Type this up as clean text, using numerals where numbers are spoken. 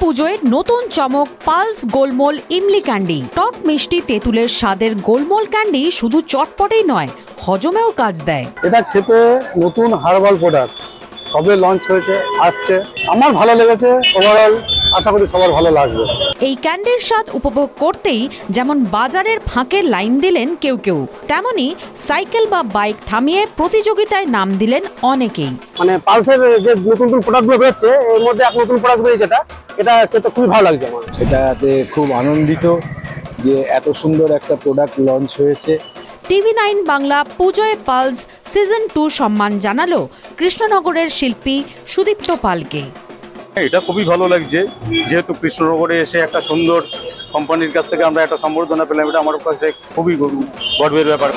পুজোয় নতুন চমক পালস গোলমোল ইমলি ক্যান্ডি। টক মিষ্টি তেঁতুলের স্বাদের গোলমোল ক্যান্ডি শুধু চটপটেই নয়, হজমেও কাজ দেয়। এটা খেতে নতুন হার্বাল প্রোডাক্ট, সবে লঞ্চ হয়েছে, আসছে। আমার ভালো লেগেছে, ওভারঅল আশা করি সবার ভালো লাগবে। এই ক্যান্ডির স্বাদ উপভোগ করতেই যেমন বাজারের ফাঁকে লাইন দিলেন কেউ কেউ, তেমনি সাইকেল বা বাইক থামিয়ে প্রতিযোগিতায় নাম দিলেন অনেকেই। মানে পালসের যে নতুন নতুন প্রোডাক্টগুলো বেরোচ্ছে, এর মধ্যে এক নতুন প্রোডাক্ট বেরিয়েছে, এটা খেতে খুবই ভালো লাগছে আমার। এটাতে খুব আনন্দিত যে এত সুন্দর একটা প্রোডাক্ট লঞ্চ হয়েছে। TV9 বাংলা পুজোয় পালস সিজন 2 সম্মান জানালো কৃষ্ণনগরের শিল্পী সুদীপ্ত পালকে। এটা খুবই ভালো লাগছে, যেহেতু কৃষ্ণনগরে এসে একটা সুন্দর কোম্পানির কাছ থেকে আমরা একটা সম্বর্ধনা পেলাম, এটা আমার কাছে খুবই গর্বের ব্যাপার।